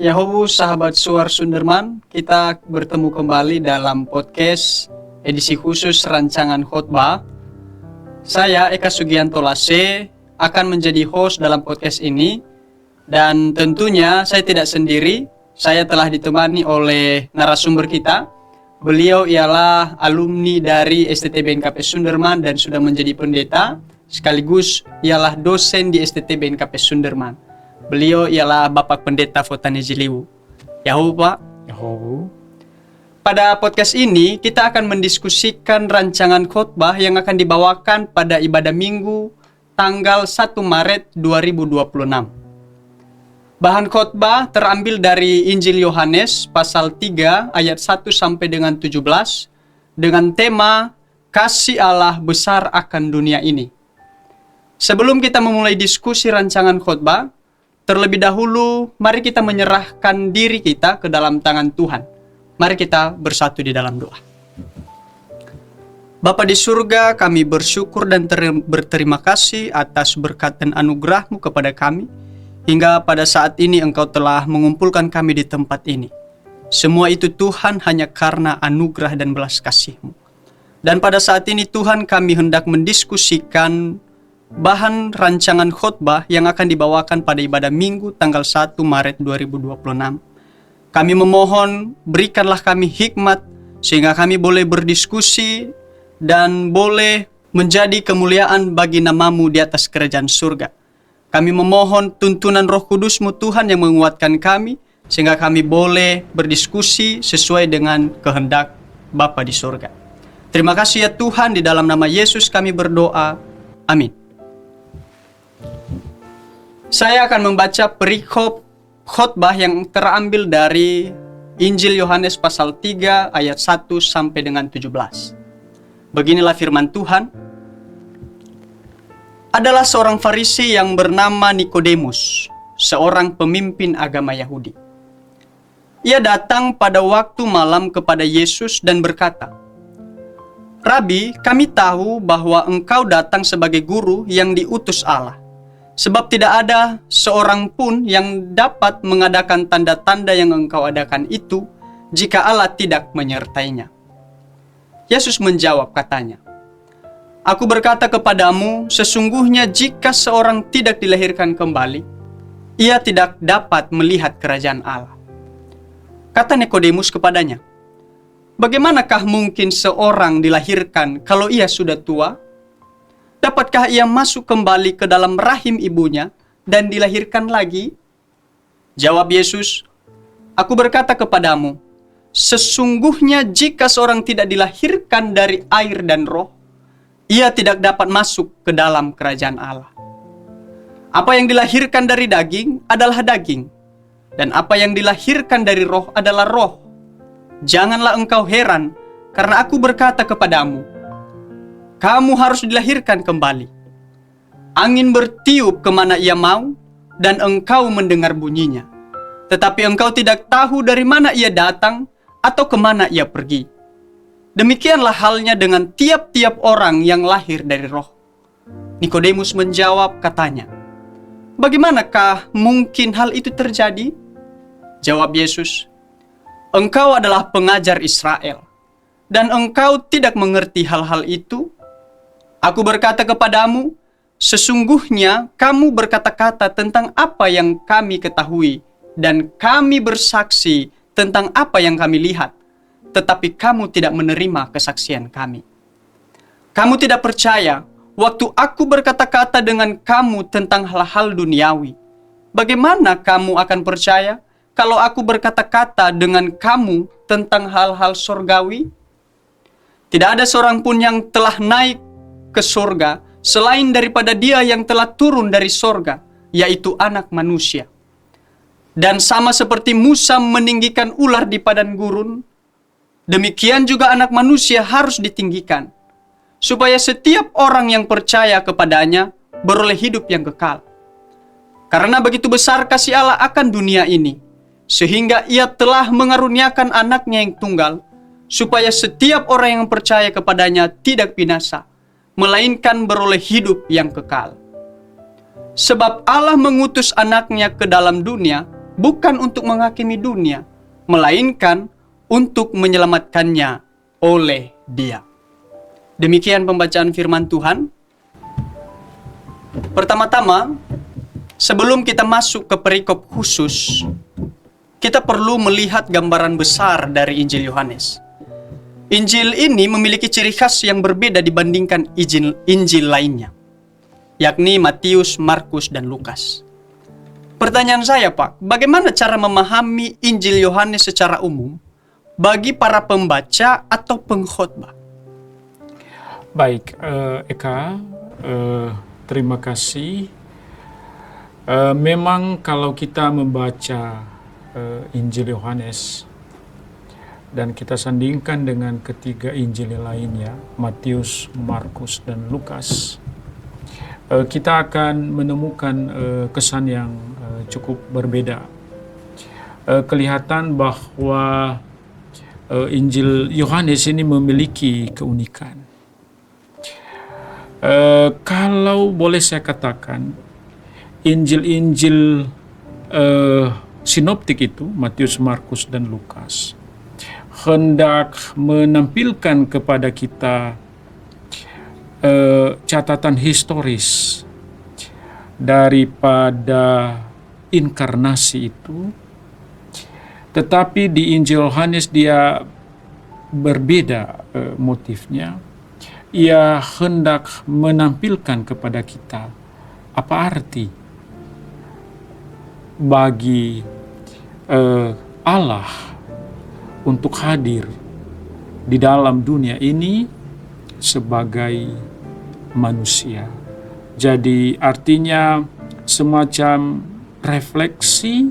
Yahu sahabat Suar Sunderman, kita bertemu kembali dalam podcast edisi khusus rancangan khotbah. Saya Eka Sugianto Lase akan menjadi host dalam podcast ini, dan tentunya saya tidak sendiri. Saya telah ditemani oleh narasumber kita. Beliau ialah alumni dari STT BNKP Sunderman dan sudah menjadi pendeta, sekaligus ialah dosen di STT BNKP Sunderman. Beliau ialah Bapak Pendeta Fotane Jiliwu. Yahu Pak. Yahu. Pada podcast ini kita akan mendiskusikan rancangan khotbah yang akan dibawakan pada ibadah Minggu tanggal 1 Maret 2026. Bahan khotbah terambil dari Injil Yohanes pasal 3 ayat 1 sampai dengan 17 dengan tema Kasih Allah besar akan dunia ini. Sebelum kita memulai diskusi rancangan khotbah, terlebih dahulu, mari kita menyerahkan diri kita ke dalam tangan Tuhan. Mari kita bersatu di dalam doa. Bapa di surga, kami bersyukur dan berterima kasih atas berkat dan anugerah-Mu kepada kami. Hingga pada saat ini Engkau telah mengumpulkan kami di tempat ini. Semua itu Tuhan hanya karena anugerah dan belas kasih-Mu. Dan pada saat ini Tuhan, kami hendak mendiskusikan bahan rancangan khotbah yang akan dibawakan pada ibadah Minggu tanggal 1 Maret 2026. Kami memohon, berikanlah kami hikmat sehingga kami boleh berdiskusi dan boleh menjadi kemuliaan bagi nama-Mu di atas kerajaan surga. Kami memohon tuntunan Roh Kudus-Mu Tuhan yang menguatkan kami sehingga kami boleh berdiskusi sesuai dengan kehendak Bapa di surga. Terima kasih ya Tuhan, di dalam nama Yesus kami berdoa. Amin. Saya akan membaca perikop khotbah yang terambil dari Injil Yohanes pasal 3 ayat 1 sampai dengan 17. Beginilah firman Tuhan. Adalah seorang Farisi yang bernama Nikodemus, seorang pemimpin agama Yahudi. Ia datang pada waktu malam kepada Yesus dan berkata, "Rabi, kami tahu bahwa engkau datang sebagai guru yang diutus Allah. Sebab tidak ada seorang pun yang dapat mengadakan tanda-tanda yang engkau adakan itu jika Allah tidak menyertainya." Yesus menjawab katanya, "Aku berkata kepadamu, sesungguhnya jika seorang tidak dilahirkan kembali, ia tidak dapat melihat kerajaan Allah." Kata Nikodemus kepadanya, "Bagaimanakah mungkin seorang dilahirkan kalau ia sudah tua? Dapatkah ia masuk kembali ke dalam rahim ibunya dan dilahirkan lagi?" Jawab Yesus, "Aku berkata kepadamu, sesungguhnya jika seorang tidak dilahirkan dari air dan roh, ia tidak dapat masuk ke dalam kerajaan Allah. Apa yang dilahirkan dari daging adalah daging, dan apa yang dilahirkan dari roh adalah roh. Janganlah engkau heran, karena aku berkata kepadamu, kamu harus dilahirkan kembali. Angin bertiup kemana ia mau, dan engkau mendengar bunyinya. Tetapi engkau tidak tahu dari mana ia datang, atau kemana ia pergi. Demikianlah halnya dengan tiap-tiap orang yang lahir dari roh." Nikodemus menjawab katanya, "Bagaimanakah mungkin hal itu terjadi?" Jawab Yesus, "Engkau adalah pengajar Israel, dan engkau tidak mengerti hal-hal itu? Aku berkata kepadamu, sesungguhnya kamu berkata-kata tentang apa yang kami ketahui, dan kami bersaksi tentang apa yang kami lihat, tetapi kamu tidak menerima kesaksian kami. Kamu tidak percaya waktu aku berkata-kata dengan kamu tentang hal-hal duniawi. Bagaimana kamu akan percaya kalau aku berkata-kata dengan kamu tentang hal-hal surgawi? Tidak ada seorang pun yang telah naik ke surga selain daripada Dia yang telah turun dari surga, yaitu Anak Manusia. Dan sama seperti Musa meninggikan ular di padang gurun, demikian juga Anak Manusia harus ditinggikan, supaya setiap orang yang percaya kepadanya beroleh hidup yang kekal. Karena begitu besar kasih Allah akan dunia ini, sehingga Ia telah mengaruniakan Anaknya yang tunggal, supaya setiap orang yang percaya kepadanya tidak binasa, melainkan beroleh hidup yang kekal. Sebab Allah mengutus Anaknya ke dalam dunia bukan untuk menghakimi dunia, melainkan untuk menyelamatkannya oleh Dia. Demikian pembacaan firman Tuhan. Pertama-tama, sebelum kita masuk ke perikop khusus, kita perlu melihat gambaran besar dari Injil Yohanes. Injil ini memiliki ciri khas yang berbeda dibandingkan Injil lainnya, yakni Matius, Markus, dan Lukas. Pertanyaan saya, Pak, bagaimana cara memahami Injil Yohanes secara umum bagi para pembaca atau pengkhotbah? Baik, Eka, terima kasih. Memang kalau kita membaca Injil Yohanes dan kita sandingkan dengan ketiga Injil lainnya, Matius, Markus, dan Lukas, kita akan menemukan kesan yang cukup berbeda. Kelihatan bahwa Injil Yohanes ini memiliki keunikan. Kalau boleh saya katakan, Injil-Injil sinoptik itu, Matius, Markus, dan Lukas, hendak menampilkan kepada kita catatan historis daripada inkarnasi itu, tetapi di Injil Yohanes dia berbeda motifnya. Ia hendak menampilkan kepada kita apa arti bagi Allah untuk hadir di dalam dunia ini sebagai manusia. Jadi artinya semacam refleksi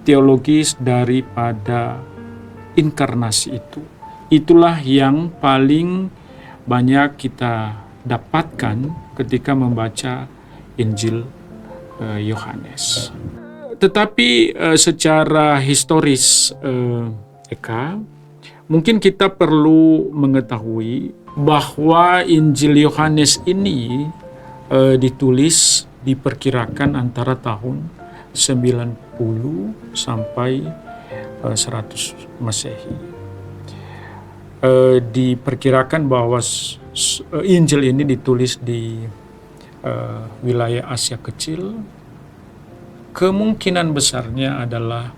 teologis daripada inkarnasi itu. Itulah yang paling banyak kita dapatkan ketika membaca Injil Yohanes. Tetapi secara historis, Eka, mungkin kita perlu mengetahui bahwa Injil Yohanes ini ditulis diperkirakan antara tahun 90 sampai 100 Masehi. Diperkirakan bahwa Injil ini ditulis di wilayah Asia Kecil. Kemungkinan besarnya adalah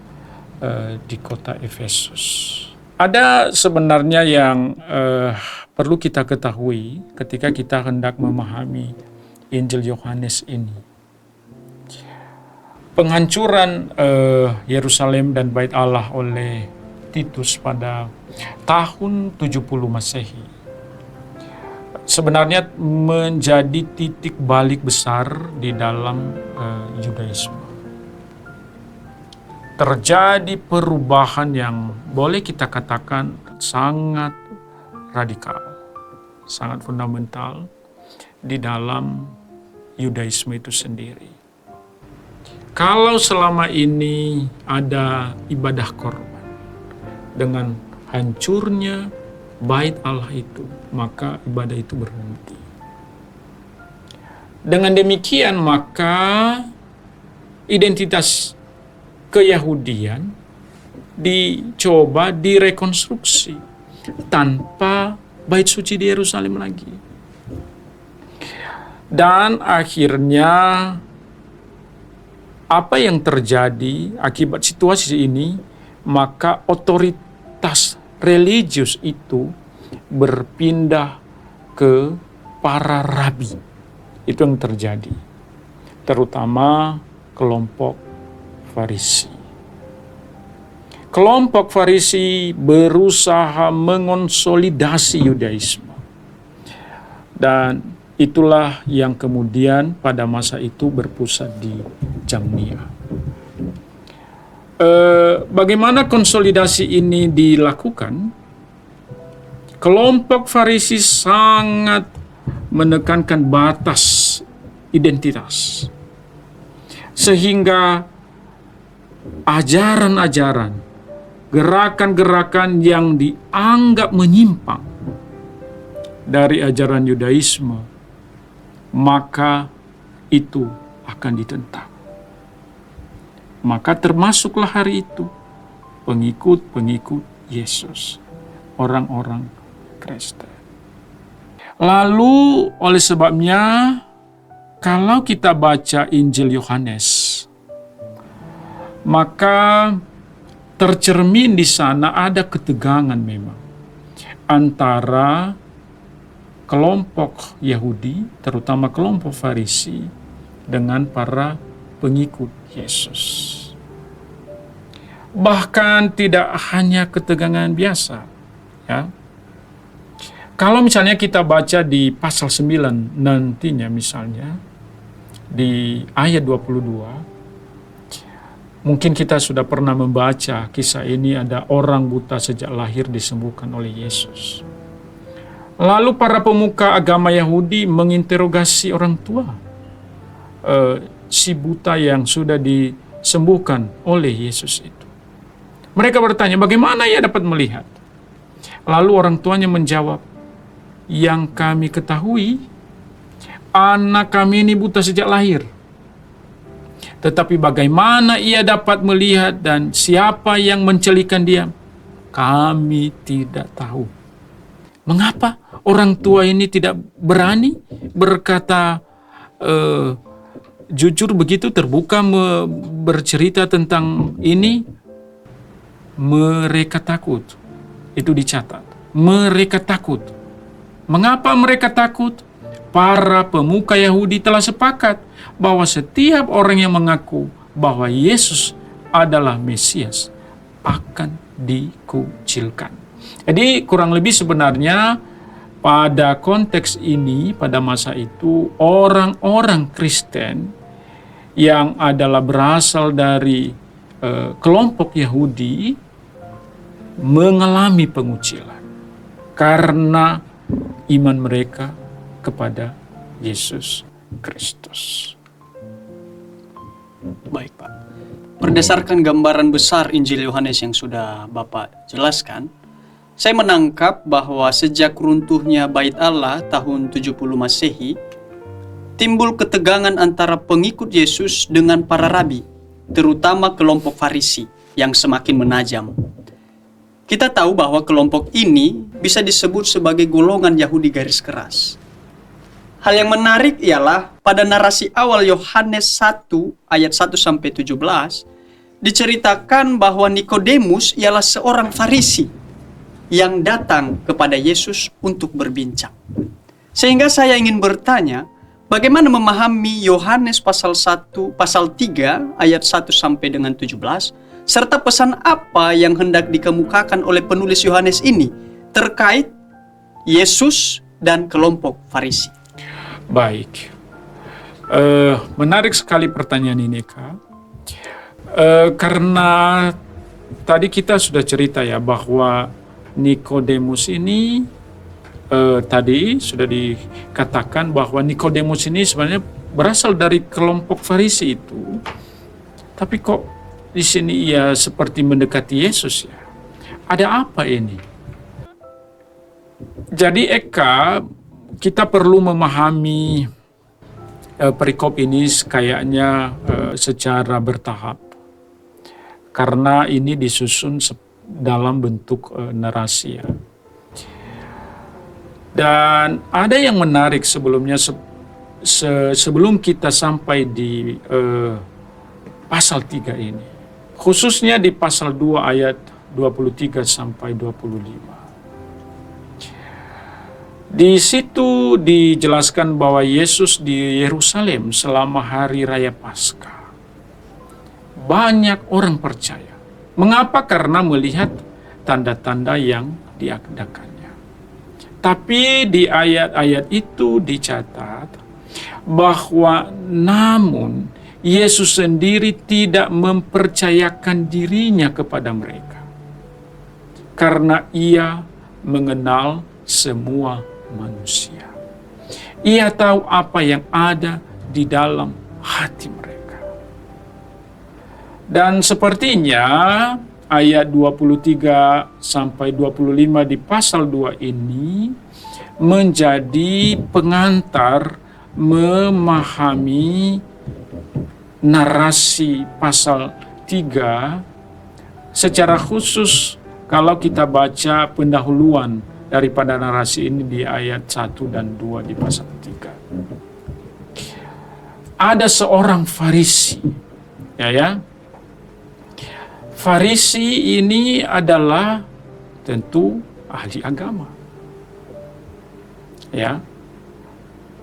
di kota Efesus. Ada sebenarnya yang perlu kita ketahui ketika kita hendak memahami Injil Yohanes ini. Penghancuran Yerusalem dan Bait Allah oleh Titus pada tahun 70 Masehi sebenarnya menjadi titik balik besar di dalam Yudaisme. Terjadi perubahan yang boleh kita katakan sangat radikal, sangat fundamental di dalam Yudaisme itu sendiri. Kalau selama ini ada ibadah korban, dengan hancurnya Bait Allah itu, maka ibadah itu berhenti. Dengan demikian, maka identitas Keyahudian dicoba direkonstruksi tanpa bait suci di Yerusalem lagi. Dan akhirnya apa yang terjadi akibat situasi ini, maka otoritas religius itu berpindah ke para rabi. Itu yang terjadi. Terutama kelompok Farisi. Kelompok Farisi berusaha mengonsolidasi Yudaisme. Dan itulah yang kemudian pada masa itu berpusat di Jamnia. Bagaimana konsolidasi ini dilakukan? Kelompok Farisi sangat menekankan batas identitas. Sehingga ajaran-ajaran, gerakan-gerakan yang dianggap menyimpang dari ajaran Yudaisme, maka itu akan ditentang. Maka termasuklah hari itu pengikut-pengikut Yesus, orang-orang Kristen. Lalu oleh sebabnya, kalau kita baca Injil Yohanes, maka tercermin di sana ada ketegangan memang antara kelompok Yahudi, terutama kelompok Farisi, dengan para pengikut Yesus. Bahkan tidak hanya ketegangan biasa, ya. Kalau misalnya kita baca di pasal 9 nantinya, misalnya di ayat 22, mungkin kita sudah pernah membaca kisah ini. Ada orang buta sejak lahir disembuhkan oleh Yesus. Lalu para pemuka agama Yahudi menginterogasi orang tua si buta yang sudah disembuhkan oleh Yesus itu. Mereka bertanya, bagaimana ia dapat melihat? Lalu orang tuanya menjawab, yang kami ketahui, anak kami ini buta sejak lahir. Tetapi bagaimana ia dapat melihat dan siapa yang mencelikan dia, kami tidak tahu. Mengapa orang tua ini tidak berani berkata jujur begitu, terbuka bercerita tentang ini? Mereka takut. Itu dicatat. Mereka takut. Mengapa mereka takut? Para pemuka Yahudi telah sepakat bahwa setiap orang yang mengaku bahwa Yesus adalah Mesias akan dikucilkan. Jadi kurang lebih sebenarnya pada konteks ini, pada masa itu, orang-orang Kristen yang adalah berasal dari kelompok Yahudi mengalami pengucilan karena iman mereka kepada Yesus Kristus. Baik, Pak. Berdasarkan gambaran besar Injil Yohanes yang sudah Bapak jelaskan, saya menangkap bahwa sejak runtuhnya Bait Allah tahun 70 Masehi, timbul ketegangan antara pengikut Yesus dengan para rabi, terutama kelompok Farisi yang semakin menajam. Kita tahu bahwa kelompok ini bisa disebut sebagai golongan Yahudi garis keras. Hal yang menarik ialah pada narasi awal Yohanes 1 ayat 1-17 diceritakan bahwa Nikodemus ialah seorang Farisi yang datang kepada Yesus untuk berbincang. Sehingga saya ingin bertanya, bagaimana memahami Yohanes pasal 1, pasal 3 ayat 1 sampai dengan 17, serta pesan apa yang hendak dikemukakan oleh penulis Yohanes ini terkait Yesus dan kelompok Farisi. Baik, menarik sekali pertanyaan ini, Kak. Karena tadi kita sudah cerita ya bahwa Nikodemus ini tadi sudah dikatakan bahwa Nikodemus ini sebenarnya berasal dari kelompok Farisi itu. Tapi kok di sini ia seperti mendekati Yesus ya? Ada apa ini? Jadi Eka, kita perlu memahami perikop ini kayaknya secara bertahap. Karena ini disusun dalam bentuk narasi ya. Dan ada yang menarik sebelumnya, sebelum kita sampai di pasal 3 ini. Khususnya di pasal 2 ayat 23 sampai 25. Di situ dijelaskan bahwa Yesus di Yerusalem selama hari raya Paskah. Banyak orang percaya. Mengapa? Karena melihat tanda-tanda yang diadakannya. Tapi di ayat-ayat itu dicatat bahwa namun Yesus sendiri tidak mempercayakan dirinya kepada mereka. Karena ia mengenal semua manusia. Ia tahu apa yang ada di dalam hati mereka. Dan sepertinya ayat 23 sampai 25 di pasal 2 ini menjadi pengantar memahami narasi pasal 3, secara khusus kalau kita baca pendahuluan daripada narasi ini di ayat 1 dan 2 di pasal 3. Ada seorang Farisi, ya. Farisi ini adalah tentu ahli agama, ya,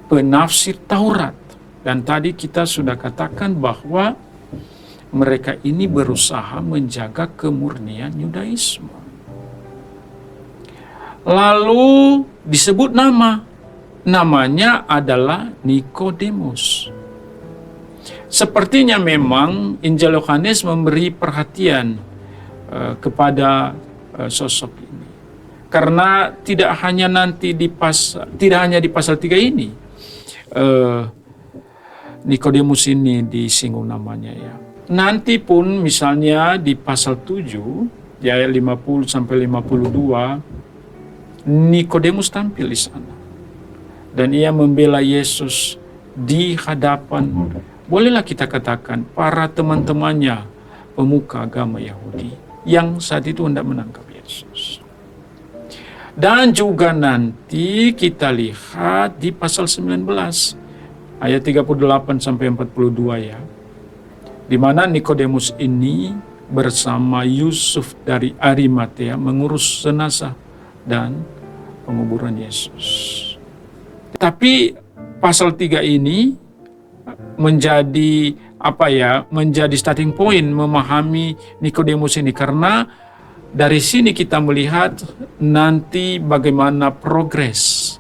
penafsir Taurat. Dan tadi kita sudah katakan bahwa mereka ini berusaha menjaga kemurnian Yudaisme. Lalu disebut namanya adalah Nikodemus. Sepertinya memang Injil Yohanes memberi perhatian kepada sosok ini, karena tidak hanya di pasal 3 ini Nikodemus ini disinggung namanya, ya. Nanti pun misalnya di pasal 7 di ayat 50 sampai 52 Nikodemus tampil di sana dan ia membela Yesus di hadapan, bolehlah kita katakan, para teman-temannya pemuka agama Yahudi yang saat itu hendak menangkap Yesus. Dan juga nanti kita lihat di pasal 19 ayat 38 sampai 42, ya, di mana Nikodemus ini bersama Yusuf dari Arimatea mengurus jenazah dan penguburan Yesus. Tapi pasal 3 ini menjadi menjadi starting point memahami Nikodemus ini, karena dari sini kita melihat nanti bagaimana progres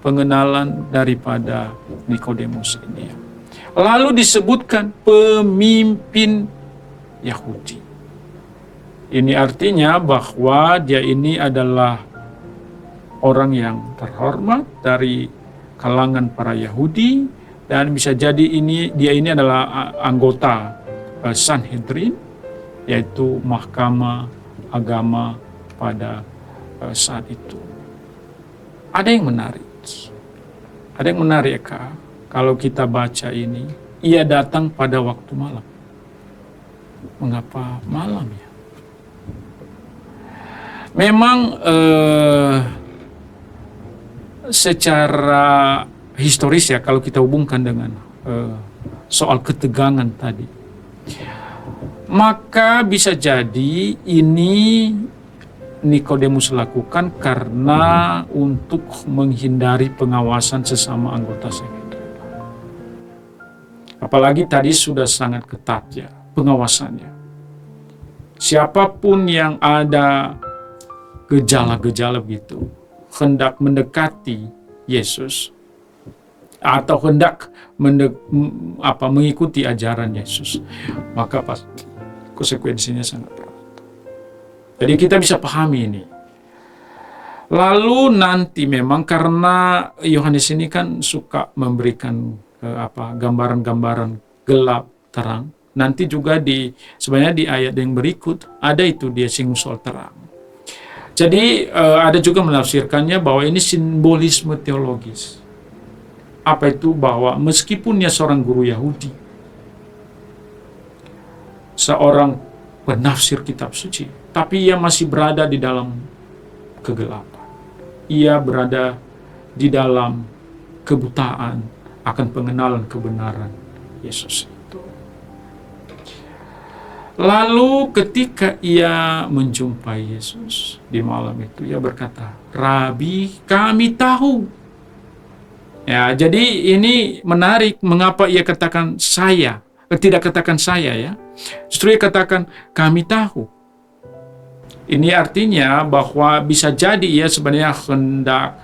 pengenalan daripada Nikodemus ini. Lalu disebutkan pemimpin Yahudi. Ini artinya bahwa dia ini adalah orang yang terhormat dari kalangan para Yahudi, dan bisa jadi dia ini adalah anggota Sanhedrin, yaitu mahkamah agama pada saat itu. Ada yang menarik, Kak, kalau kita baca ini. Ia datang pada waktu malam. Mengapa malam, ya? Memang secara historis, ya, kalau kita hubungkan dengan soal ketegangan tadi, maka bisa jadi ini Nikodemus lakukan karena untuk menghindari pengawasan sesama anggota Sanhedrin. Apalagi tadi sudah sangat ketat, ya, pengawasannya. Siapapun yang ada gejala-gejala begitu, hendak mendekati Yesus atau hendak mengikuti ajaran Yesus, maka konsekuensinya sangat berat. Jadi kita bisa pahami ini. Lalu nanti memang karena Yohanes ini kan suka memberikan gambaran-gambaran gelap terang. Nanti juga sebenarnya di ayat yang berikut ada itu dia singgung soal terang. Jadi ada juga menafsirkannya bahwa ini simbolisme teologis. Apa itu? Bahwa meskipun dia seorang guru Yahudi, seorang penafsir kitab suci, tapi ia masih berada di dalam kegelapan. Ia berada di dalam kebutaan akan pengenalan kebenaran Yesus itu. Lalu ketika ia menjumpai Yesus di malam itu, ia berkata, "Rabi, kami tahu." Ya, jadi ini menarik mengapa ia katakan saya, tidak katakan saya, ya. Justru ia katakan kami tahu. Ini artinya bahwa bisa jadi ia sebenarnya hendak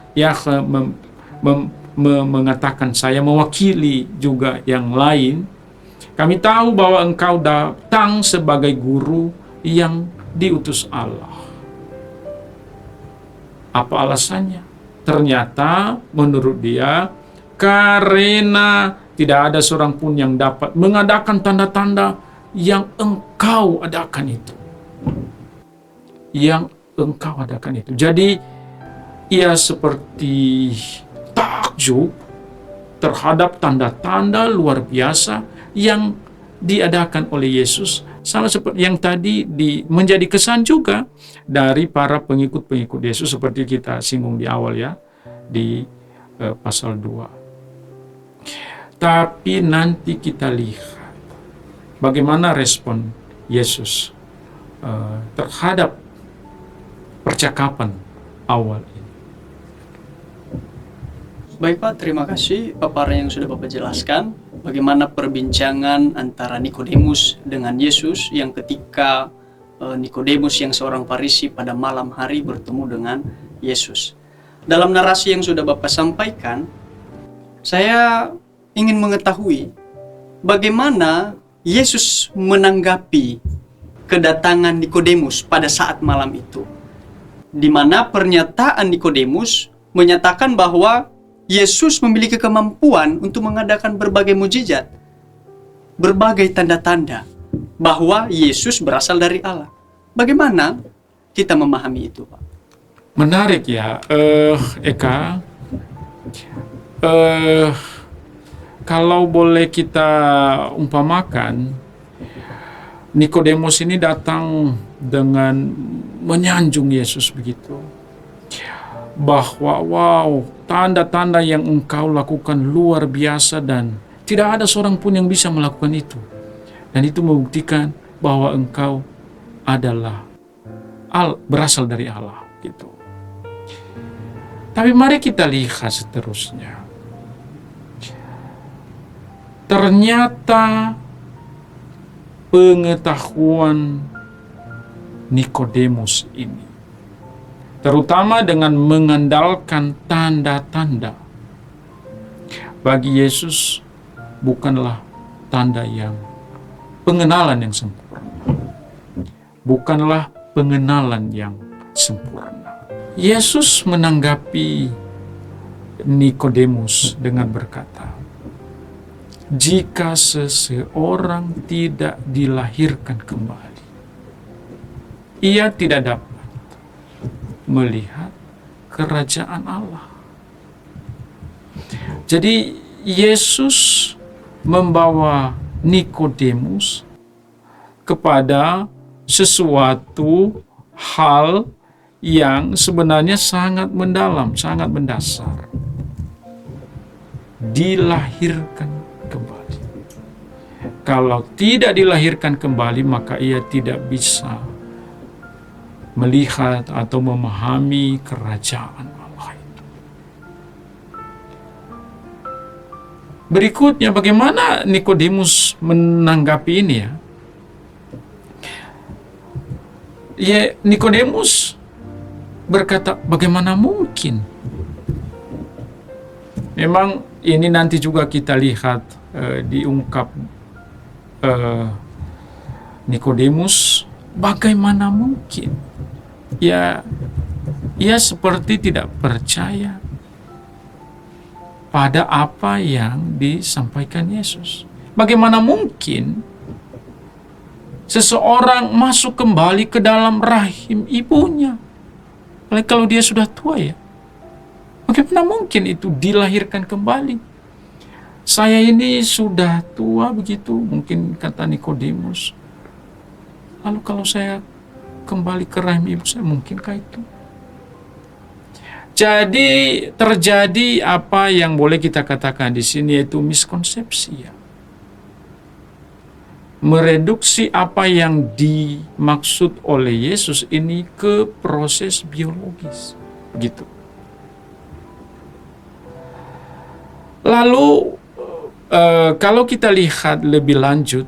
mengatakan saya mewakili juga yang lain. Kami tahu bahwa engkau datang sebagai guru yang diutus Allah. Apa alasannya? Ternyata menurut dia, karena tidak ada seorang pun yang dapat mengadakan tanda-tanda yang engkau adakan itu. Yang engkau adakan itu. Jadi ia seperti takjub terhadap tanda-tanda luar biasa yang diadakan oleh Yesus, sama seperti yang tadi menjadi kesan juga dari para pengikut-pengikut Yesus seperti kita singgung di awal ya, di pasal 2. Tapi nanti kita lihat bagaimana respon Yesus terhadap percakapan awal ini. Baik Pak, terima kasih paparan yang sudah Bapak jelaskan. Bagaimana perbincangan antara Nikodemus dengan Yesus yang ketika Nikodemus yang seorang Farisi pada malam hari bertemu dengan Yesus. Dalam narasi yang sudah Bapak sampaikan, saya ingin mengetahui bagaimana Yesus menanggapi kedatangan Nikodemus pada saat malam itu, di mana pernyataan Nikodemus menyatakan bahwa Yesus memiliki kemampuan untuk mengadakan berbagai mukjizat, berbagai tanda-tanda bahwa Yesus berasal dari Allah. Bagaimana kita memahami itu, Pak? Menarik ya, Eka. Kalau boleh kita umpamakan, Nikodemus ini datang dengan menyanjung Yesus begitu. Bahwa wow, tanda-tanda yang engkau lakukan luar biasa dan tidak ada seorang pun yang bisa melakukan itu. Dan itu membuktikan bahwa engkau adalah berasal dari Allah gitu. Tapi mari kita lihat seterusnya. Ternyata pengetahuan Nikodemus ini, terutama dengan mengandalkan tanda-tanda, bagi Yesus bukanlah tanda yang pengenalan yang sempurna. Bukanlah pengenalan yang sempurna. Yesus menanggapi Nikodemus dengan berkata, jika seseorang tidak dilahirkan kembali, ia tidak dapat melihat kerajaan Allah. Jadi Yesus membawa Nikodemus kepada sesuatu hal yang sebenarnya sangat mendalam, sangat mendasar. Dilahirkan kembali. Kalau tidak dilahirkan kembali, maka ia tidak bisa melihat atau memahami kerajaan Allah itu. Berikutnya, bagaimana Nikodemus menanggapi ini ya? Nikodemus berkata, bagaimana mungkin? Memang ini nanti juga kita lihat diungkap Nikodemus, bagaimana mungkin? Ia seperti tidak percaya pada apa yang disampaikan Yesus. Bagaimana mungkin seseorang masuk kembali ke dalam rahim ibunya? Kalau dia sudah tua ya. Bagaimana mungkin itu dilahirkan kembali? Saya ini sudah tua begitu, mungkin kata Nikodemus. Lalu kalau saya kembali ke rahim ibu saya, mungkinkah itu? Jadi terjadi apa yang boleh kita katakan di sini, yaitu miskonsepsi ya. Mereduksi apa yang dimaksud oleh Yesus ini ke proses biologis, gitu. Lalu kalau kita lihat lebih lanjut,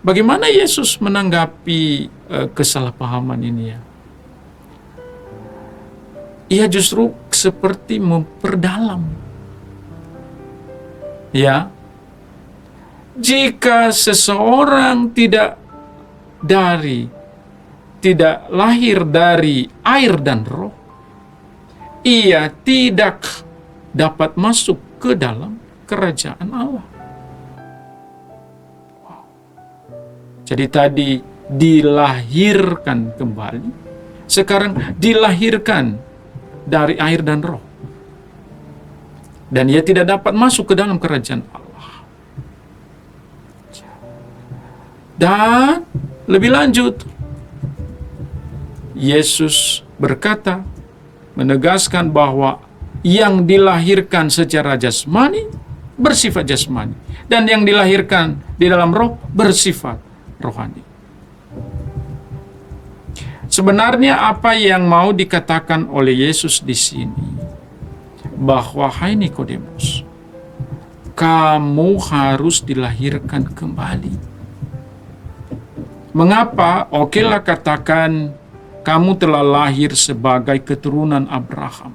bagaimana Yesus menanggapi kesalahpahaman ini ya? Ia justru seperti memperdalam. Ya. Jika seseorang tidak lahir dari air dan roh, ia tidak dapat masuk ke dalam kerajaan Allah. Wow. Jadi tadi dilahirkan kembali, sekarang dilahirkan dari air dan roh. Dan ia tidak dapat masuk ke dalam kerajaan Allah. Dan Lebih lanjut, Yesus berkata, menegaskan bahwa yang dilahirkan secara jasmani bersifat jasmani, dan yang dilahirkan di dalam roh bersifat rohani. Sebenarnya apa yang mau dikatakan oleh Yesus di sini, bahwa hai Nikodemus, kamu harus dilahirkan kembali. Mengapa? Okelah katakan kamu telah lahir sebagai keturunan Abraham,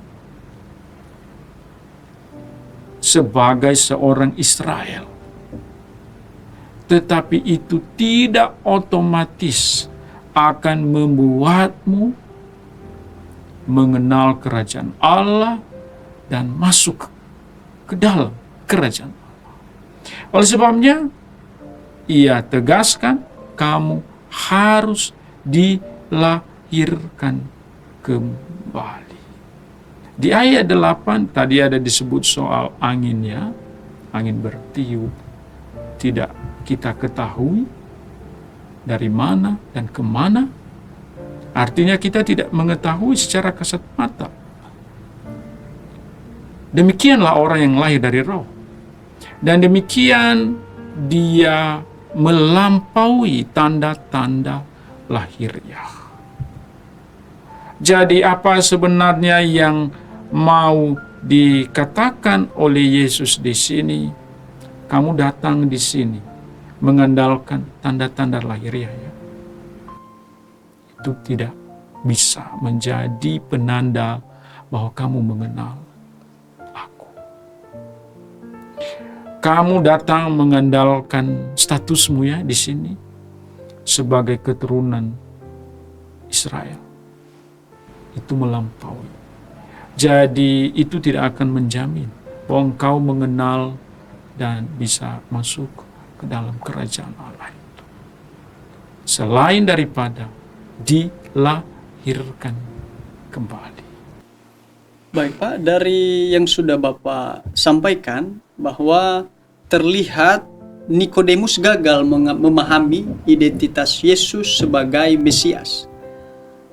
sebagai seorang Israel. Tetapi itu tidak otomatis akan membuatmu mengenal kerajaan Allah dan masuk ke dalam kerajaan Allah. Oleh sebabnya, ia tegaskan kamu harus dilahirkan kembali. Di ayat 8 tadi ada disebut soal anginnya, angin bertiup, tidak kita ketahui dari mana dan kemana. Artinya kita tidak mengetahui secara kasat mata. Demikianlah orang yang lahir dari roh. Dan demikian dia melampaui tanda-tanda lahiriah. Jadi apa sebenarnya yang mau dikatakan oleh Yesus di sini? Kamu datang di sini mengandalkan tanda-tanda lahiriah, ya. Itu tidak bisa menjadi penanda bahwa kamu mengenal aku. Kamu datang mengandalkan statusmu, ya, di sini sebagai keturunan Israel. Itu melampaui. Jadi itu tidak akan menjamin bahwa engkau mengenal dan bisa masuk ke dalam kerajaan Allah itu, selain daripada dilahirkan kembali. Baik Pak, dari yang sudah Bapak sampaikan bahwa terlihat Nikodemus gagal memahami identitas Yesus sebagai Mesias.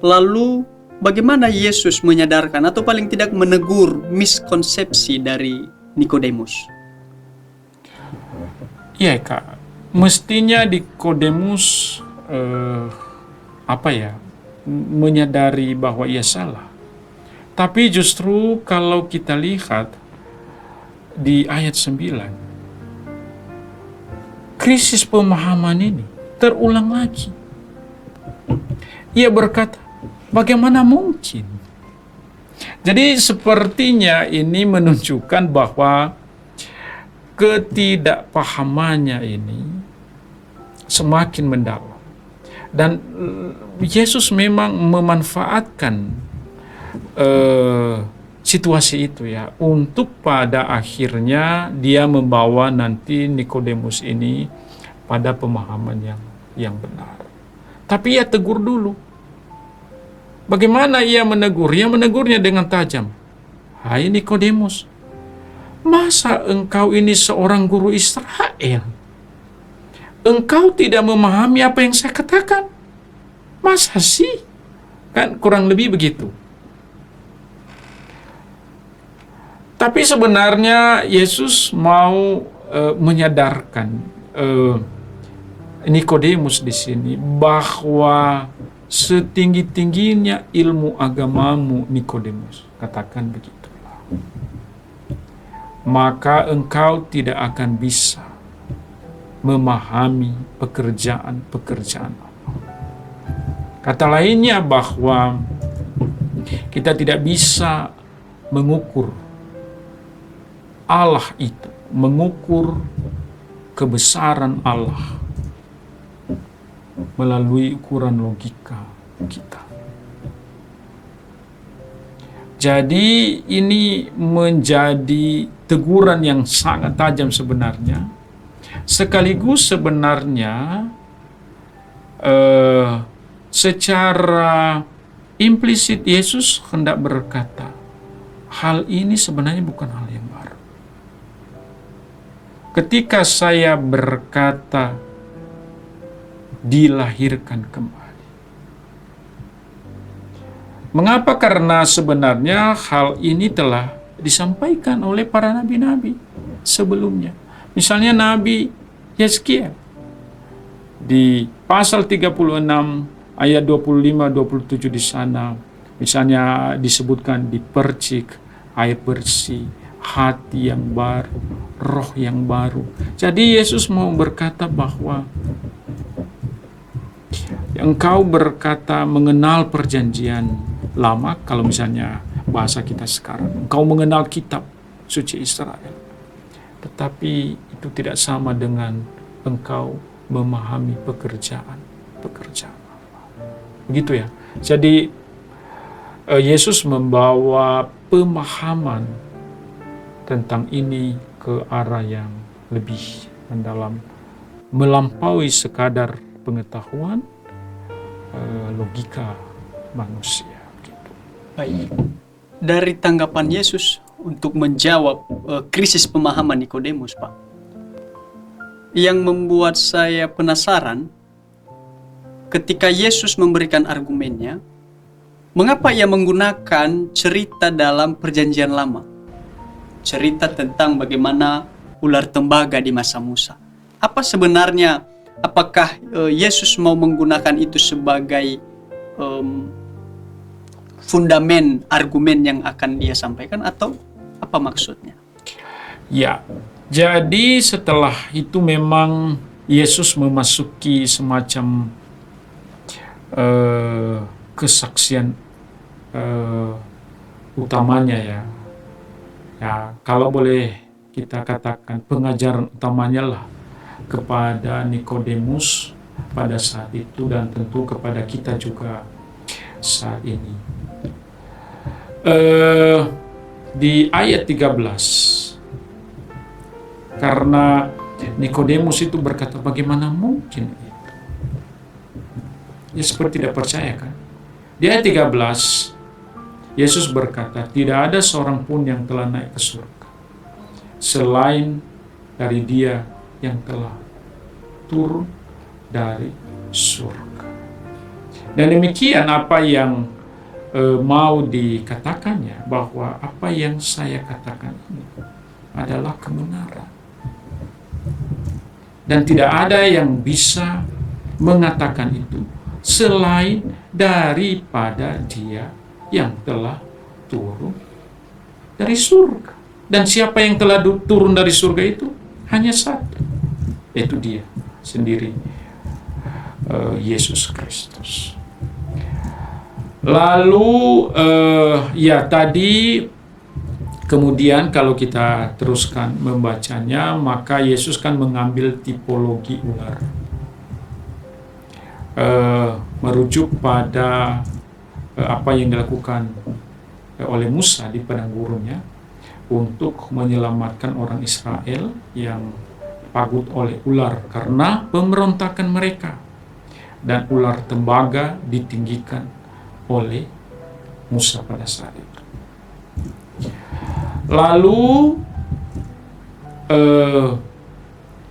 Lalu bagaimana Yesus menyadarkan atau paling tidak menegur miskonsepsi dari Nikodemus? Iya Kak, mestinya Nikodemus menyadari bahwa ia salah. Tapi justru kalau kita lihat di ayat 9, krisis pemahaman ini terulang lagi. Ia berkata, bagaimana mungkin? Jadi sepertinya ini menunjukkan bahwa ketidakpahamannya ini semakin mendalam. Dan Yesus memang memanfaatkan situasi itu, ya, untuk pada akhirnya dia membawa nanti Nikodemus ini pada pemahaman yang benar. Tapi ia tegur dulu. Bagaimana ia menegur? Ia menegurnya dengan tajam. Hai Nikodemus, masa engkau ini seorang guru Israel? Engkau tidak memahami apa yang saya katakan? Masa sih? Kan kurang lebih begitu. Tapi sebenarnya Yesus mau menyadarkan Nikodemus di sini bahwa setinggi-tingginya ilmu agamamu Nikodemus, katakan begitulah, maka engkau tidak akan bisa memahami pekerjaan-pekerjaan Allah. Kata lainnya bahwa kita tidak bisa mengukur Allah itu, mengukur kebesaran Allah melalui ukuran logika kita. Jadi ini menjadi teguran yang sangat tajam sebenarnya. Sekaligus sebenarnya secara implisit Yesus hendak berkata, hal ini sebenarnya bukan hal yang baru. Ketika saya berkata dilahirkan kembali. Mengapa? Karena sebenarnya hal ini telah disampaikan oleh para nabi-nabi sebelumnya. Misalnya Nabi Yeskiel di pasal 36 ayat 25-27 di sana, misalnya disebutkan dipercik air bersih, hati yang baru, roh yang baru. Jadi Yesus mau berkata bahwa engkau berkata mengenal perjanjian lama, kalau misalnya bahasa kita sekarang, engkau mengenal kitab suci Israel. Tetapi itu tidak sama dengan engkau memahami pekerjaan Allah. Begitu ya. Jadi Yesus membawa pemahaman tentang ini ke arah yang lebih mendalam, melampaui sekadar pengetahuan logika manusia. Gitu. Baik. Dari tanggapan Yesus untuk menjawab krisis pemahaman Nikodemus, Pak, yang membuat saya penasaran ketika Yesus memberikan argumennya, mengapa ia menggunakan cerita dalam perjanjian lama, cerita tentang bagaimana ular tembaga di masa Musa. Apa sebenarnya, apakah Yesus mau menggunakan itu sebagai fundamen argumen yang akan dia sampaikan, atau apa maksudnya? Ya, jadi setelah itu memang Yesus memasuki semacam kesaksian utamanya ya. Ya, kalau boleh kita katakan pengajaran utamanya lah kepada Nikodemus pada saat itu, dan tentu kepada kita juga saat ini. Di ayat 13, karena Nikodemus itu berkata, bagaimana mungkin itu? Ya seperti tidak percaya kan? Di ayat 13, Yesus berkata, tidak ada seorang pun yang telah naik ke surga selain dari Dia yang telah turun dari surga. Dan demikian apa yang mau dikatakannya, bahwa apa yang saya katakan ini adalah kebenaran. Dan tidak ada yang bisa mengatakan itu selain daripada Dia yang telah turun dari surga. Dan siapa yang telah turun dari surga itu? Hanya satu, yaitu Dia sendiri, Yesus Kristus. Lalu ya tadi kemudian kalau kita teruskan membacanya, maka Yesus kan mengambil tipologi ular, merujuk pada apa yang dilakukan oleh Musa di padang gurunnya untuk menyelamatkan orang Israel yang pagut oleh ular karena pemberontakan mereka, dan ular tembaga ditinggikan oleh Musa pada saat itu. Lalu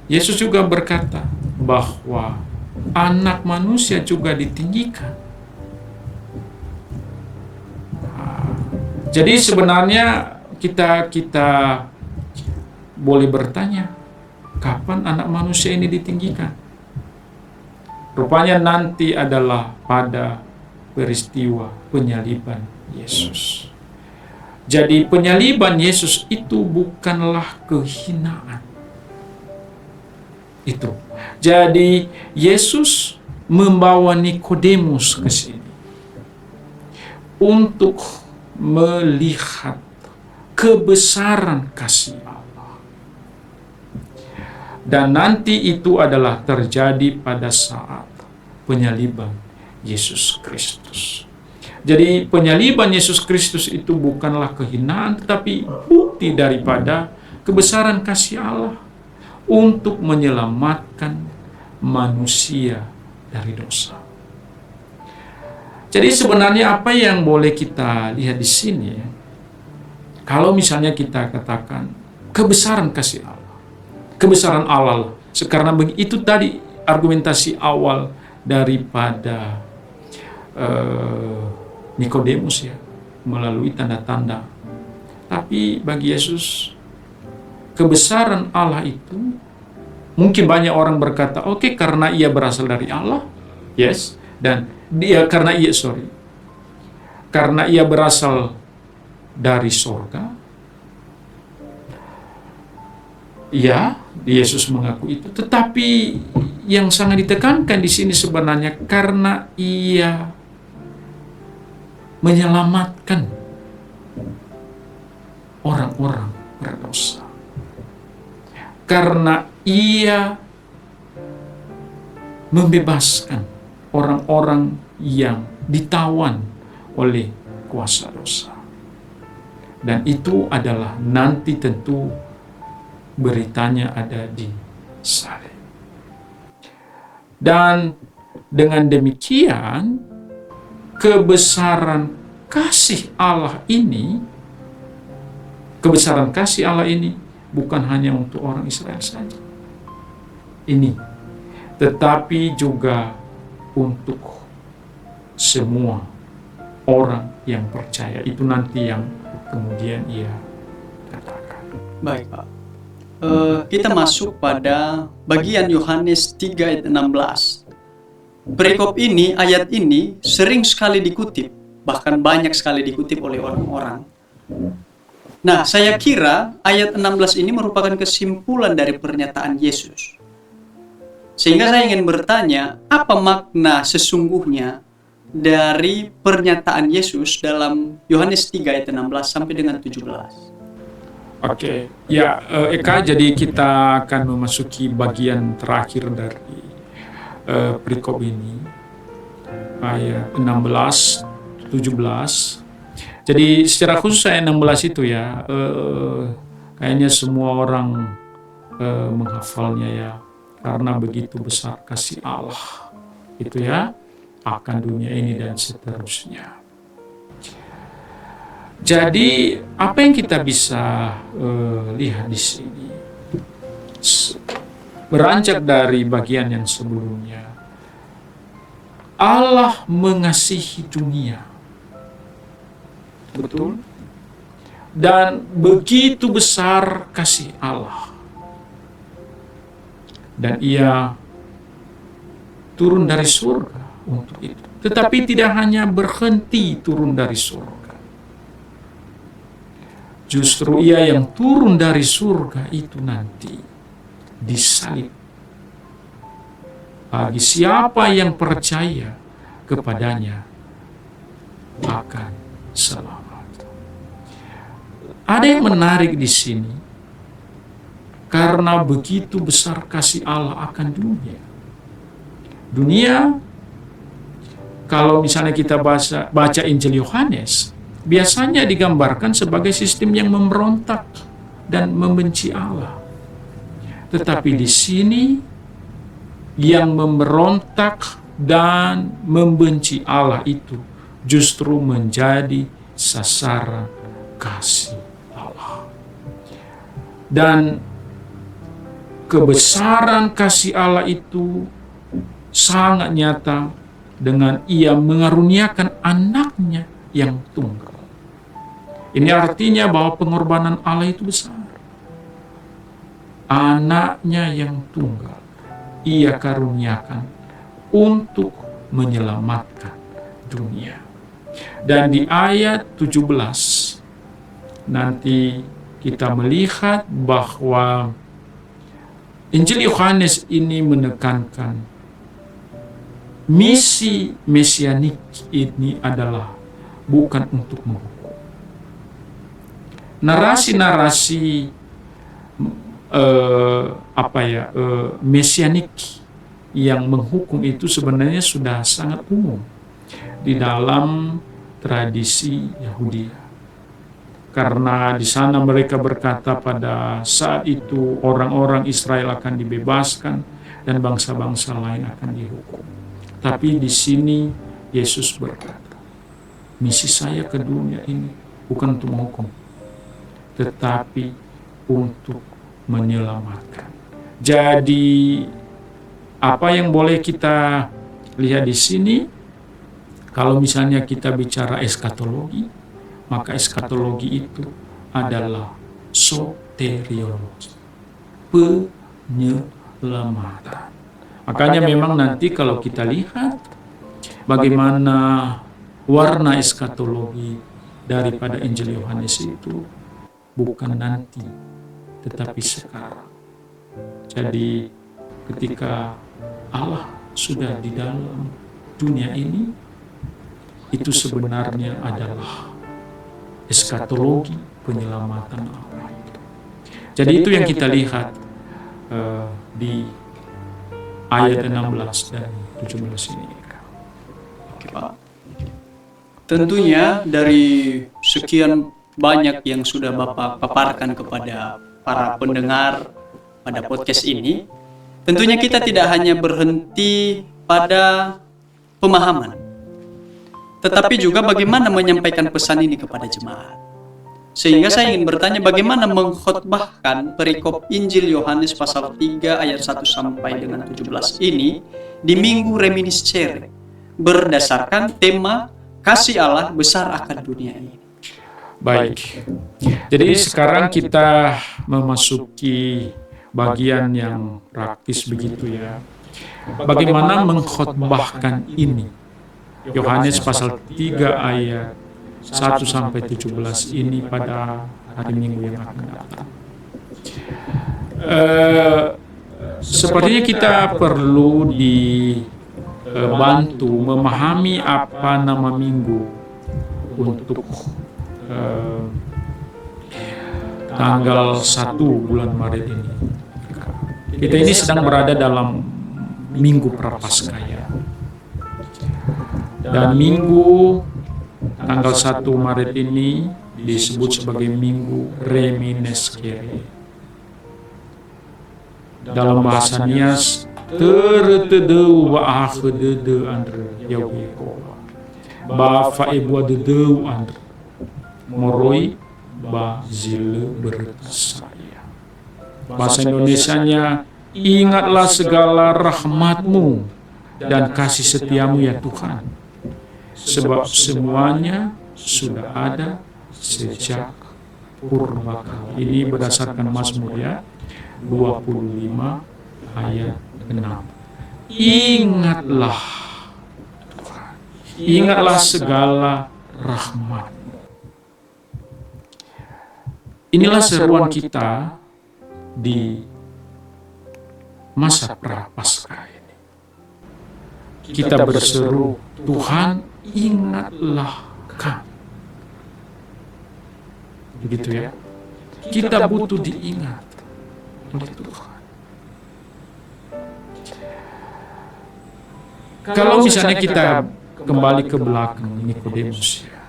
Yesus juga berkata bahwa anak manusia juga ditinggikan. Jadi sebenarnya kita boleh bertanya, kapan anak manusia ini ditinggikan? Rupanya nanti adalah pada peristiwa penyaliban Yesus. Jadi penyaliban Yesus itu bukanlah kehinaan. Itu. Jadi Yesus membawa Nikodemus ke sini untuk melihat kebesaran kasih Allah. Dan nanti itu adalah terjadi pada saat penyaliban Yesus Kristus. Jadi penyaliban Yesus Kristus itu bukanlah kehinaan, tetapi bukti daripada kebesaran kasih Allah untuk menyelamatkan manusia dari dosa. Jadi sebenarnya apa yang boleh kita lihat di sini, kalau misalnya kita katakan kebesaran kasih Allah, kebesaran Allah, karena itu tadi argumentasi awal daripada Nikodemus ya, melalui tanda-tanda. Tapi bagi Yesus, kebesaran Allah itu, mungkin banyak orang berkata, oke, karena ia berasal dari Allah, yes, dan karena ia berasal dari sorga, ya, Yesus mengaku itu. Tetapi yang sangat ditekankan di sini sebenarnya karena ia menyelamatkan orang-orang berdosa. Karena ia membebaskan orang-orang yang ditawan oleh kuasa dosa. Dan itu adalah nanti tentu beritanya ada di salib. Dan dengan demikian, kebesaran kasih Allah ini bukan hanya untuk orang Israel saja. Ini, tetapi juga untuk semua orang yang percaya. Itu nanti yang kemudian ia katakan. Baik, Pak. Kita masuk pada bagian Yohanes 3 ayat 16. Perikop ini, ayat ini sering sekali dikutip, bahkan banyak sekali dikutip oleh orang-orang. Nah, saya kira ayat 16 ini merupakan kesimpulan dari pernyataan Yesus. Sehingga saya ingin bertanya, apa makna sesungguhnya dari pernyataan Yesus dalam Yohanes 3 ayat 16 sampai dengan 17? Oke, ya Eka, jadi kita akan memasuki bagian terakhir dari perikop ini, ayat 16, 17. Jadi secara khusus ayat 16 itu ya, kayaknya semua orang menghafalnya ya, karena begitu besar kasih Allah itu ya akan dunia ini dan seterusnya. Jadi apa yang kita bisa lihat di sini, beranjak dari bagian yang sebelumnya, Allah mengasihi dunia, betul, dan begitu besar kasih Allah, dan ia turun dari surga untuk itu. Tetapi tidak hanya berhenti turun dari surga, justru ia yang turun dari surga itu nanti disalib. Bagi siapa yang percaya kepadanya akan selamat. Ada yang menarik di sini, karena begitu besar kasih Allah akan dunia. Dunia, kalau misalnya kita baca Injil Yohanes, biasanya digambarkan sebagai sistem yang memberontak dan membenci Allah. Tetapi di sini, yang memberontak dan membenci Allah itu justru menjadi sasaran kasih Allah. Dan kebesaran kasih Allah itu sangat nyata dengan ia mengaruniakan anaknya yang tunggal. Ini artinya bahwa pengorbanan Allah itu besar. Anaknya yang tunggal ia karuniakan untuk menyelamatkan dunia. Dan di ayat 17 nanti kita melihat bahwa Injil Yohanes ini menekankan misi mesianik ini adalah bukan untuk menghukum. Narasi-narasi mesianik yang menghukum itu sebenarnya sudah sangat umum di dalam tradisi Yahudi. Karena di sana mereka berkata pada saat itu orang-orang Israel akan dibebaskan dan bangsa-bangsa lain akan dihukum. Tapi di sini Yesus berkata, misi saya ke dunia ini bukan untuk menghukum, tetapi untuk menyelamatkan. Jadi apa yang boleh kita lihat di sini, kalau misalnya kita bicara eskatologi, maka eskatologi itu adalah soteriologi, penyelamatan. Makanya memang nanti kalau kita lihat bagaimana warna eskatologi daripada Injil Yohanes itu bukan nanti, tetapi sekarang. Jadi ketika Allah sudah di dalam dunia ini, itu sebenarnya adalah eskatologi penyelamatan Allah itu. Jadi itu yang kita lihat di ayat 16 dan 17 ini. Oke, Pak. Tentunya dari sekian banyak yang sudah Bapak paparkan kepada para pendengar pada podcast ini, tentunya kita tidak hanya berhenti pada pemahaman, tetapi juga bagaimana menyampaikan pesan ini kepada jemaat. Sehingga saya ingin bertanya, bagaimana mengkhotbahkan perikop Injil Yohanes pasal 3 ayat 1 sampai dengan 17 ini di Minggu Reminiscere berdasarkan tema kasih Allah besar akan dunia ini. Baik, jadi sekarang kita memasuki bagian yang praktis begitu ya. Bagaimana mengkhotbahkan ini? Yohanes pasal 3 ayat 1 sampai 17 ini pada hari Minggu yang akan datang. Sepertinya kita perlu dibantu memahami apa nama minggu untuk tanggal 1 bulan Maret ini. Kita ini sedang berada dalam Minggu Prapaskaya. Dan minggu tanggal 1 Maret ini disebut sebagai Minggu Reminiscere. Dalam bahasa Nias, teretedeu wa akhedede andre yawiko. Ba faebua dedeu andre. Moroi ba zile bertasaya. Bahasa Indonesianya, ingatlah segala rahmat-Mu dan kasih setiamu ya Tuhan, sebab semuanya sudah ada sejak purbakala. Ini berdasarkan Mazmur ya, 25 ayat 6. Ingatlah Tuhan, ingatlah segala rahmat. Inilah seruan kita di masa Prapaskah ini. Kita berseru, Tuhan ingatlah kami. Begitu ya. Kita butuh diingat oleh Tuhan. Kalau misalnya kita kembali ke belakang Nikodemus ya,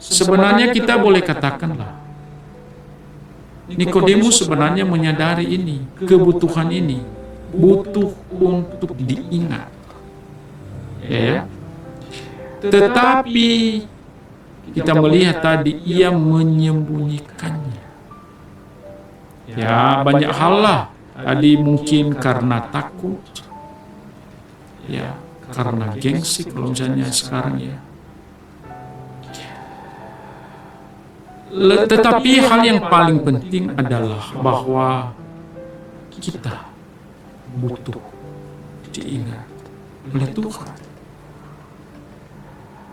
sebenarnya kita boleh katakanlah, Nikodemus sebenarnya menyadari ini, kebutuhan ini, butuh untuk diingat. Ya. Tetapi kita melihat tadi ia menyembunyikannya. Ya, banyak hal lah. Tadi mungkin karena takut. Ya, karena gengsi kalau misalnya sekarang ya. Tetapi hal yang paling penting adalah bahwa kita butuh diingat oleh Tuhan.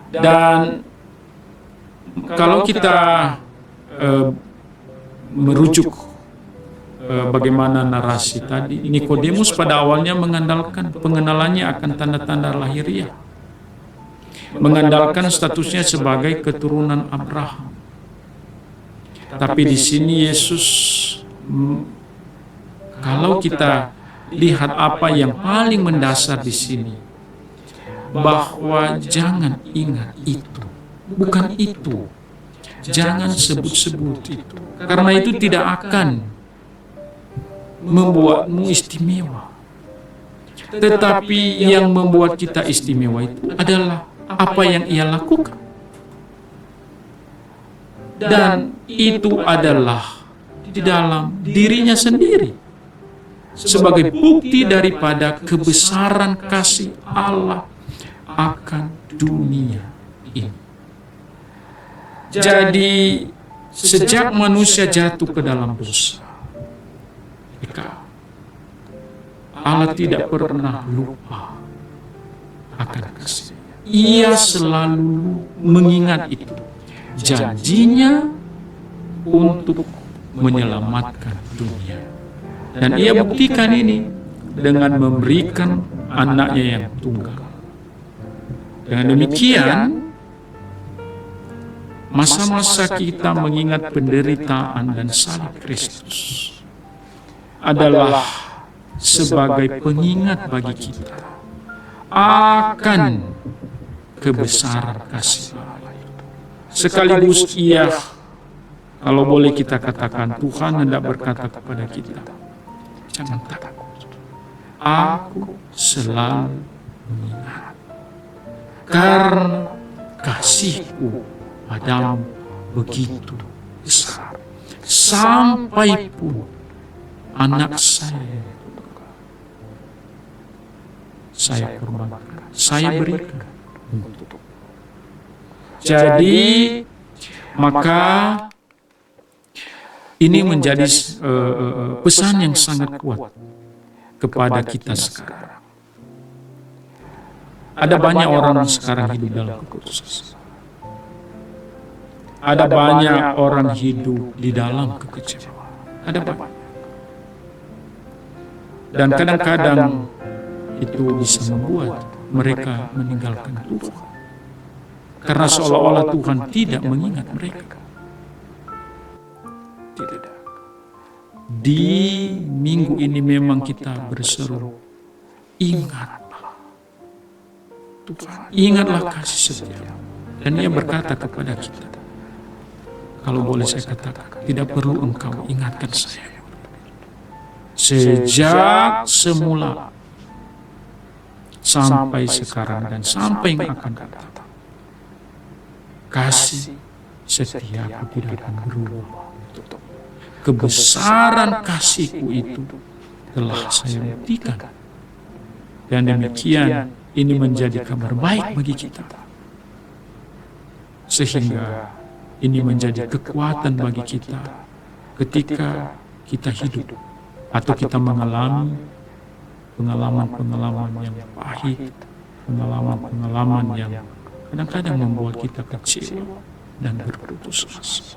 Dan kalau kita merujuk bagaimana narasi tadi, Nikodemus pada awalnya mengandalkan pengenalannya akan tanda-tanda lahiriah, mengandalkan statusnya sebagai keturunan Abraham. Tapi di sini Yesus, kalau kita lihat apa yang paling mendasar di sini, bahwa jangan ingat itu, bukan itu, jangan sebut-sebut itu, karena itu tidak akan membuatmu istimewa. Tetapi yang membuat kita istimewa itu adalah apa yang ia lakukan. Dan itu adalah di dalam dirinya sendiri. sebagai bukti daripada kebesaran kasih Allah akan dunia ini. Jadi sejak manusia jatuh ke dalam dosa, Allah tidak pernah lupa akan kasih. Ia selalu mengingat itu, janjinya untuk menyelamatkan dunia. Dan ia buktikan ini dengan memberikan anaknya yang tunggal. Dengan demikian, masa-masa kita mengingat penderitaan dan salib Kristus adalah sebagai pengingat bagi kita akan kebesaran kasih Allah. Sekaligus ia, kalau boleh kita katakan, Tuhan hendak berkata kepada kita, jangan takut, aku selalu mengingat, karena kasihku padamu begitu besar, sampai pun anak saya korbankan, saya berikan untuk. Jadi maka ini menjadi pesan yang sangat kuat kepada kita sekarang. Ada banyak orang sekarang hidup dalam kekhususan. Ada banyak orang hidup di dalam kekecewaan. Ada banyak. Dan kadang-kadang itu bisa membuat mereka meninggalkan Tuhan. Karena seolah-olah Tuhan tidak mengingat mereka. Tidak. Di minggu ini memang kita berseru, ingatlah Tuhan, ingatlah kasih setia. Dan Ia berkata kepada kita, kalau boleh saya katakan, tidak perlu engkau ingatkan saya. Sejak semula sampai sekarang dan sampai yang akan datang, kasih setiaku tidak akan berubah. Kebesaran kasihku itu telah saya buktikan. Dan demikian ini menjadi kabar baik bagi kita. Sehingga ini menjadi kekuatan bagi kita ketika kita hidup atau kita mengalami pengalaman-pengalaman yang pahit, pengalaman-pengalaman yang kadang-kadang membuat kita kecewa dan berputus asa.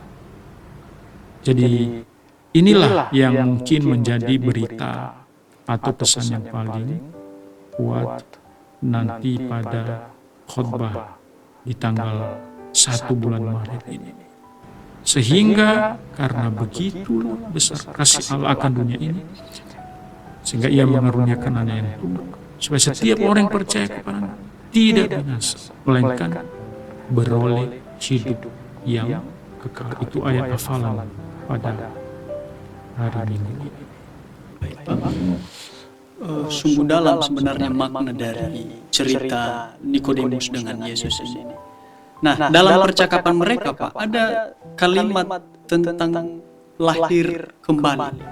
Jadi inilah yang mungkin menjadi berita atau pesan yang paling kuat nanti pada khotbah di tanggal 1 bulan Maret ini. Sehingga karena begitu besar kasih Allah akan dunia ini, sehingga Ia mengaruniakan anak yang tunggal, supaya setiap orang yang percaya kepada-Nya tidak binasa, melainkan beroleh hidup yang kekal. Itu ayat hafalan pada hari Minggu ini. Baik, Pak. Sungguh dalam sebenarnya makna dari cerita Nikodemus dengan Yesus ini. Nah, dalam percakapan mereka, Pak, ada kalimat tentang lahir kembali.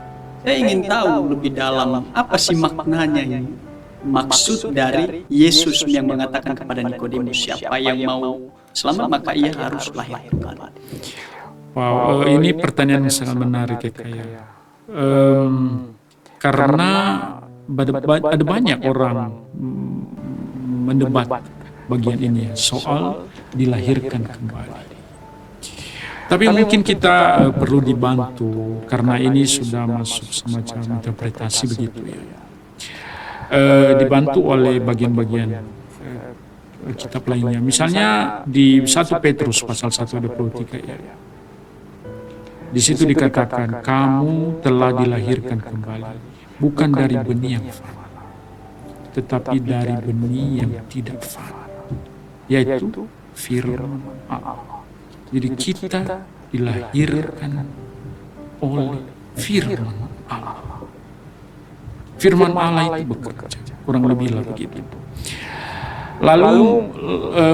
Saya ingin tahu lebih dalam apa sih maknanya ini. Maksud dari Yesus yang mengatakan kepada Nikodemus, siapa yang mau selamat maka ia harus lahir kembali. Wow, ini pertanyaan yang sangat menarik ya Kaya. Karena ada banyak orang mendebat bagian ini soal dilahirkan kembali. Tapi mungkin kita perlu dibantu karena ini sudah masuk semacam interpretasi begitu ya. Dibantu oleh bagian-bagian kitab lainnya. Misalnya di 1 Petrus pasal 1 ayat 23 ya. Di situ dikatakan kamu telah dilahirkan kembali bukan dari benih yang fana, tetapi dari benih yang tidak fana, yaitu firman Allah. Jadi kita dilahirkan oleh firman Allah. Firman Allah itu bekerja, kurang lebih lah begitu. Lalu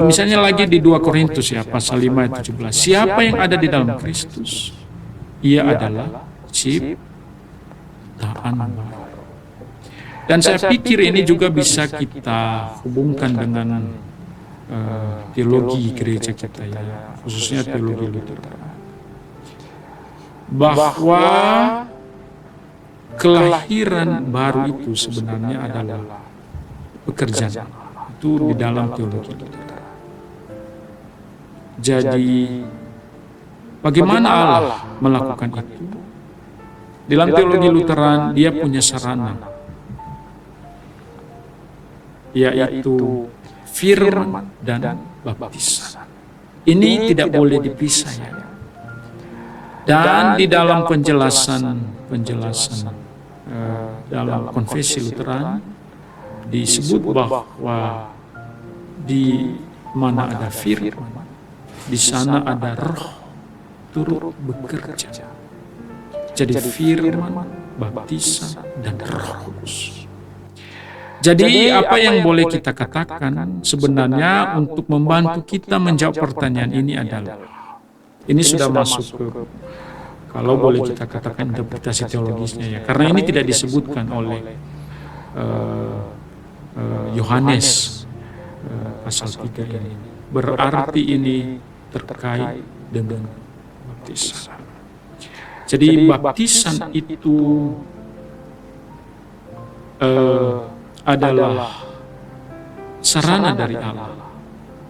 misalnya lagi di 2 Korintus ya pasal 5 ayat 17. Siapa yang ada di dalam Kristus? Ia adalah ciptaan baru. Dan saya pikir ini juga bisa kita hubungkan dengan teologi gereja kita ya, khususnya teologi Lutheran. Bahwa kelahiran baru itu sebenarnya adalah pekerjaan itu di dalam teologi Lutheran. Jadi bagaimana Allah melakukan itu? Dalam teologi Lutheran dia punya sarana, yaitu firman dan baptisan. Ini tidak boleh dipisah ya. Dan di dalam penjelasan dalam konfesi Lutheran disebut bahwa di mana ada firman, di sana ada roh turut bekerja. Jadi firman, baptisan, dan roh kudus. Jadi apa yang boleh kita katakan sebenarnya untuk membantu kita menjawab pertanyaan ini adalah, ini sudah masuk ke, kalau boleh kita katakan interpretasi teologisnya ya, karena ini tidak disebutkan oleh Yohanes pasal 3 ini. Berarti ini terkait dengan baptisan. Jadi baptisan itu adalah sarana dari Allah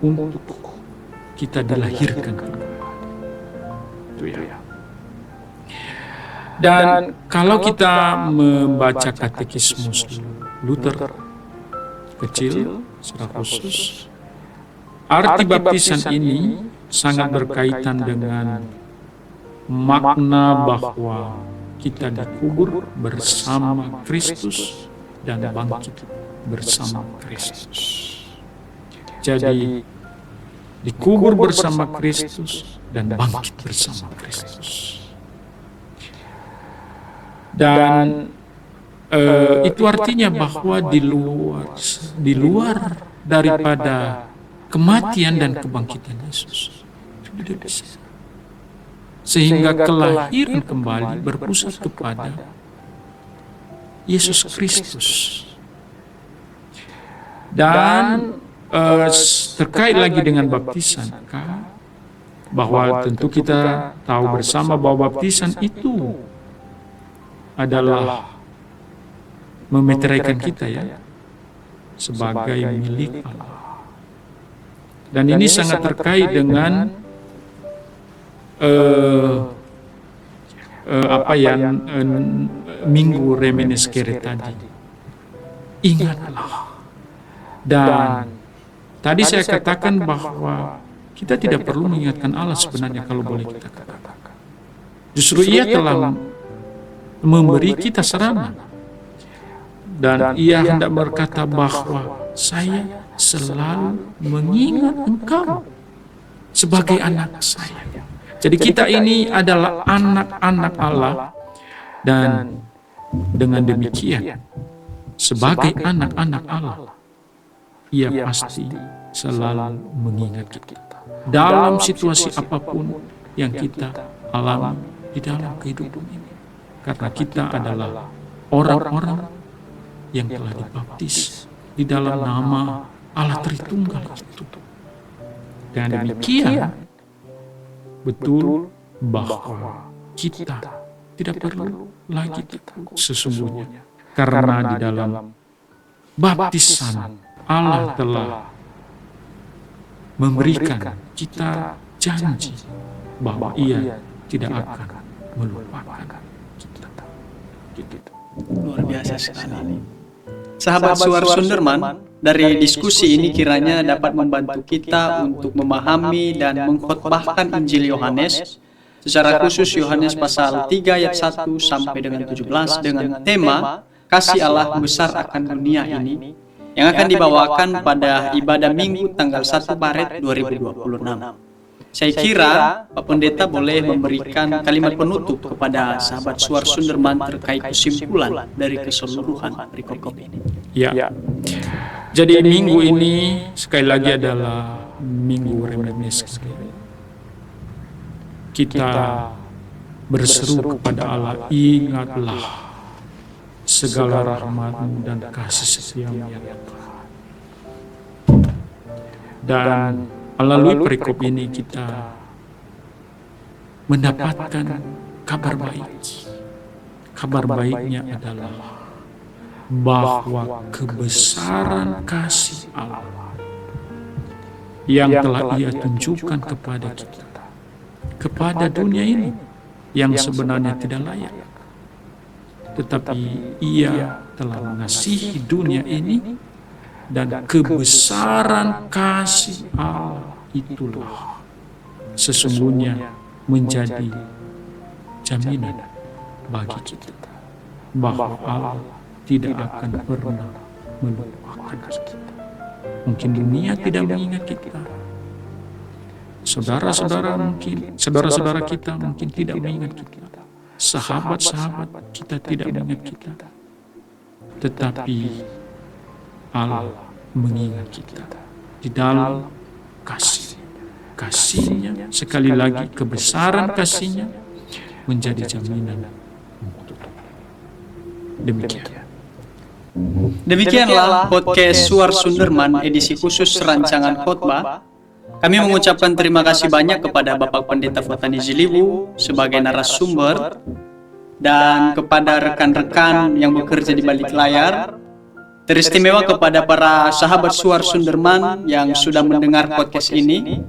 untuk kita dilahirkan kembali. Itu ya. Dan kalau kita membaca katekismus Luther kecil secara khusus, arti baptisan ini sangat berkaitan dengan makna bahwa kita dikubur bersama Kristus dan bangkit bersama Kristus. Jadi dikubur bersama Kristus dan bangkit bersama Kristus. Dan itu artinya bahwa di luar daripada kematian dan kebangkitan Yesus tidak bisa. Sehingga kelahiran kembali berpusat kepada Yesus Kristus. Dan terkait lagi dengan baptisan, bahwa tentu kita tahu bersama bahwa baptisan itu adalah memeteraikan kita ya sebagai milik Allah. Dan ini sangat terkait dengan Minggu Remenescere tadi. Ingatlah. Dan tadi saya katakan bahwa kita tidak perlu mengingatkan Allah sebenarnya kalau boleh kita katakan. Justru Ia telah memberi kita sarana. Dan Ia hendak berkata bahwa saya selalu mengingat engkau sebagai anak saya. Jadi kita ini adalah anak-anak Allah, dan dengan demikian sebagai anak-anak Allah Ia pasti selalu mengingat kita dalam situasi apapun yang kita alami di dalam kehidupan ini, karena kita adalah orang-orang yang telah dibaptis di dalam nama Allah Tritunggal itu. Dan demikian betul bahwa kita tidak perlu lagi takut sesungguhnya, karena di dalam baptisan Allah telah memberikan kita janji bahwa Ia tidak akan melupakan kita. Luar biasa sekali. Sahabat Suara Sunderman, dari diskusi ini kiranya dapat membantu kita untuk memahami dan mengkhotbahkan Injil Yohanes, secara khusus Yohanes pasal 3 ayat 1 sampai dengan 17 dengan tema Kasih Allah besar akan dunia ini, yang akan dibawakan pada ibadah Minggu tanggal 1 Maret 2026. Saya kira Pak Pendeta boleh memberikan kalimat penutup kepada sahabat Suara Sunderman terkait kesimpulan dari keseluruhan perikop ini. Ya. Jadi minggu ini sekali lagi adalah Minggu Remenescere. Kita berseru kepada Allah, ingatlah segala rahmat-Mu dan kasih setia-Mu ya Tuhan. Dan melalui perikop ini kita mendapatkan kabar baik. Kabar baiknya adalah bahwa kebesaran kasih Allah yang telah Ia tunjukkan kepada kita, kepada dunia ini yang sebenarnya tidak layak, tetapi Ia telah mengasihi dunia ini, dan kebesaran kasih Allah itulah sesungguhnya menjadi jaminan bagi kita bahwa Allah tidak akan pernah melupakan kita. Mungkin dunia tidak mengingat kita, saudara-saudara kita mungkin tidak mengingat kita, sahabat-sahabat kita tidak mengingat kita, tetapi Allah mengingat kita di dalam kasih-Nya, sekali lagi kebesaran kasih-Nya menjadi jaminan untuk Demikianlah podcast Suar Sunderman edisi khusus rancangan khotbah. Kami mengucapkan terima kasih banyak kepada Bapak Pendeta Fotani Ziliwu sebagai narasumber dan kepada rekan-rekan yang bekerja di balik layar. Teristimewa kepada para sahabat Suar Sunderman yang sudah mendengar podcast ini.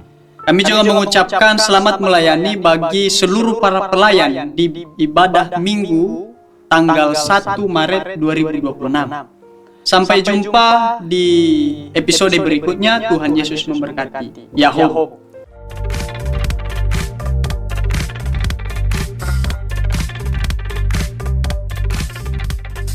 Kami juga mengucapkan selamat melayani bagi seluruh para pelayan di ibadah Minggu tanggal 1 Maret 2026. Sampai jumpa di episode berikutnya. Tuhan Yesus memberkati. Yahoo.